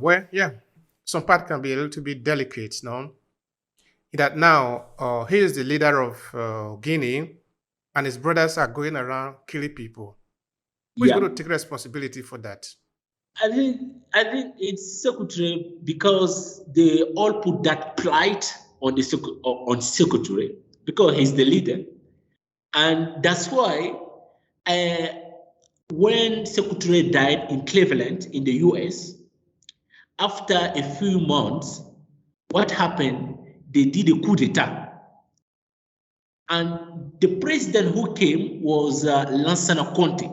Well, yeah, some part can be a little bit delicate, no? In that now he is the leader of Guinea, and his brothers are going around killing people. Who is Yeah. going to take responsibility for that? I think it's secretary because they all put that plight on the on secretary because he's the leader, and that's why uh, when secretary died in Cleveland in the U.S. after a few months, what happened? They did a coup d'état, and the president who came was Lansana Conte.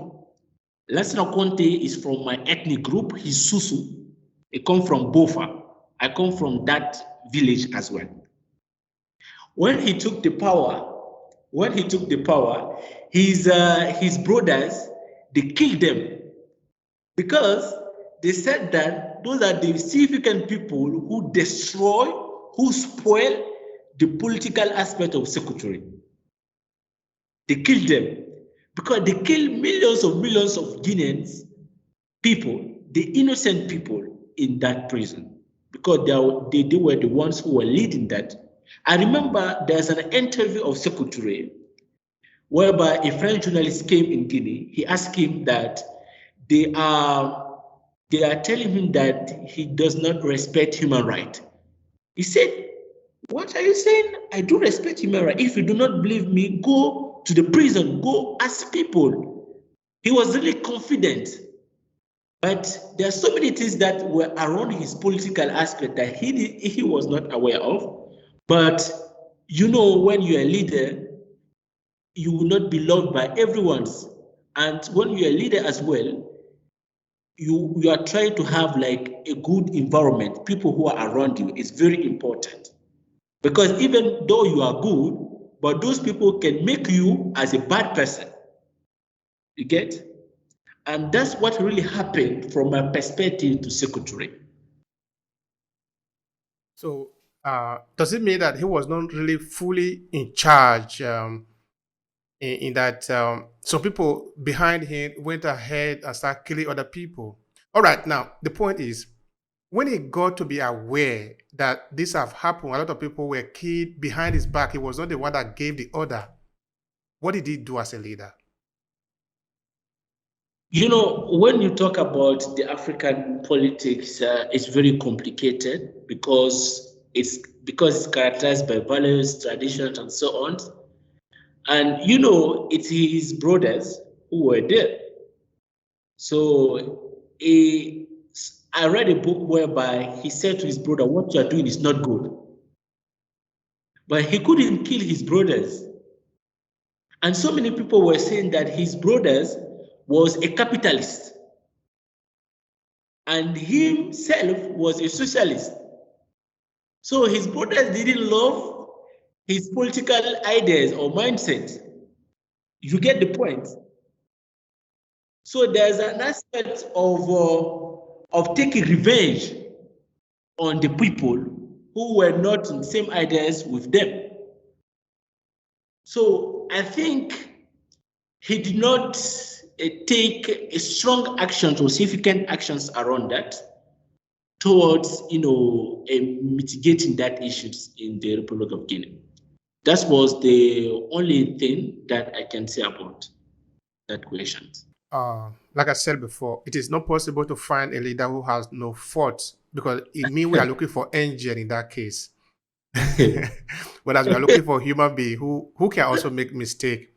Lansana Conte is from my ethnic group. He's Susu. I come from Bofa. I come from that village as well. When he took the power, when he took the power, his brothers they killed them because they said that those are the significant people who destroy, who spoil the political aspect of secretary. They killed them because they killed millions of Guineans people, the innocent people in that prison, because they were the ones who were leading that. I remember there's an interview of Sékou Touré whereby a French journalist came in Guinea. He asked him that they are they are telling him that he does not respect human rights. He said, "What are you saying? I do respect human rights. If you do not believe me, go to the prison, go ask people." He was really confident. But there are so many things that were around his political aspect that he was not aware of. But you know, when you're a leader, you will not be loved by everyone. And when you're a leader as well, you are trying to have like a good environment, people who are around you is very important. Because even though you are good, but those people can make you as a bad person. You get? And that's what really happened from my perspective to secretary. So, does it mean that he was not really fully in charge in that some people behind him went ahead and started killing other people? All right, now, the point is, when he got to be aware that this have happened, a lot of people were killed behind his back, he was not the one that gave the order. What did he do as a leader? You know, when you talk about the African politics, it's very complicated because it's characterized by values, traditions, and so on. And you know, it's his brothers who were there. So I read a book whereby he said to his brother, "What you are doing is not good." But he couldn't kill his brothers. And so many people were saying that his brothers was a capitalist and himself was a socialist. So his brothers didn't love his political ideas or mindset. You get the point. So there's an aspect of taking revenge on the people who were not in the same ideas with them. So I think he did not take a strong actions or significant actions around that towards mitigating that issues in the Republic of Guinea. That was the only thing that I can say about that question. Like I said before, it is not possible to find a leader who has no fault because it means we are looking for angel in that case. Whereas we are looking for human being who can also make mistake.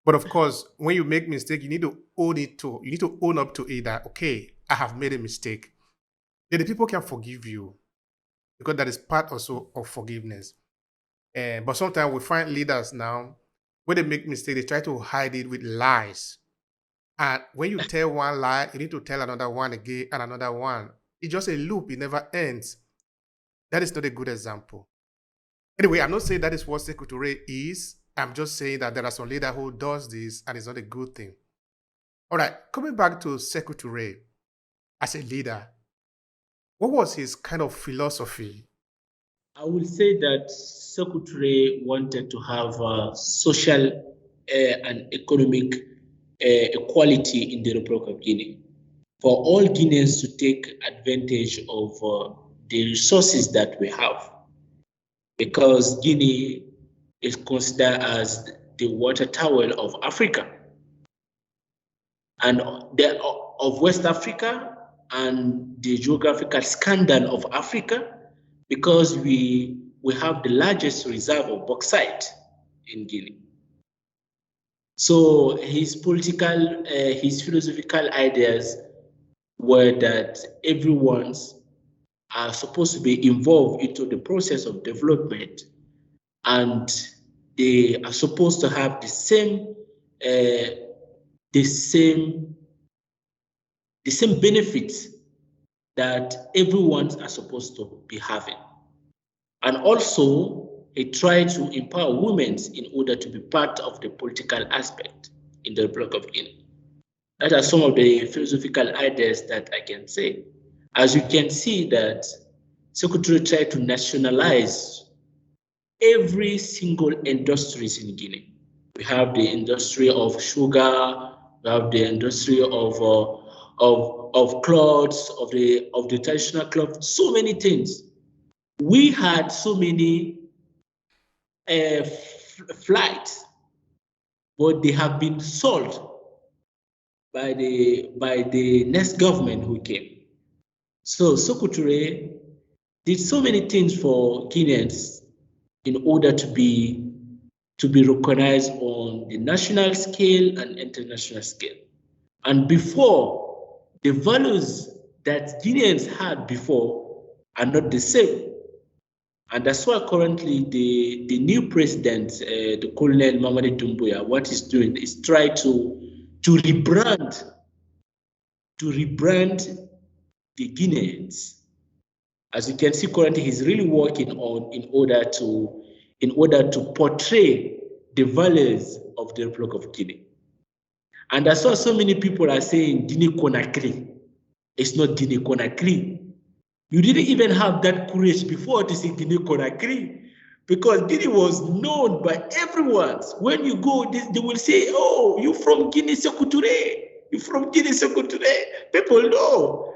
But of course, when you make mistake, you need to own up to it that okay, I have made a mistake. Then the people can forgive you because that is part also of forgiveness. But sometimes we find leaders now when they make mistake, they try to hide it with lies. And when you tell one lie, you need to tell another one again and another one. It's just a loop, it never ends. That is not a good example. Anyway, I'm not saying that is what Sékou Touré is. I'm just saying that there are some leader who does this and it's not a good thing. All right, coming back to Sékou Touré as a leader, what was his kind of philosophy? I will say that Secretary wanted to have social and economic equality in the Republic of Guinea. for all Guineans to take advantage of the resources that we have, because Guinea is considered as the water towel of Africa and of West Africa, and the geographical scandal of Africa, because we have the largest reserve of bauxite in Guinea. So his political, his philosophical ideas were that everyone's are supposed to be involved into the process of development, and they are supposed to have the same benefits that everyone are supposed to be having. And also, he tried to empower women in order to be part of the political aspect in the Republic of Guinea. That are some of the philosophical ideas that I can say. As you can see that Sékou Touré tried to nationalize every single industries in Guinea. We have the industry of sugar, we have the industry of clothes, of the traditional cloth, so many things. We had so many flights, but they have been sold by the next government who came. So Sékou Touré did so many things for Guineans in order to be recognized on the national scale and international scale. And before, the values that Guineans had before are not the same. And that's why currently the new president, the Colonel Mamadi Doumbouya, what he's doing is try to rebrand the Guineans. As you can see, currently he's really working on in order to portray the values of the Republic of Guinea. And that's why so many people are saying Guinea Conakry. It's not Guinea Conakry. You didn't even have that courage before to say Guinea Conakry, because Guinea was known by everyone. When you go, they will say, "Oh, you from Guinea Sékou Touré. You from Guinea Sékou Touré." People know.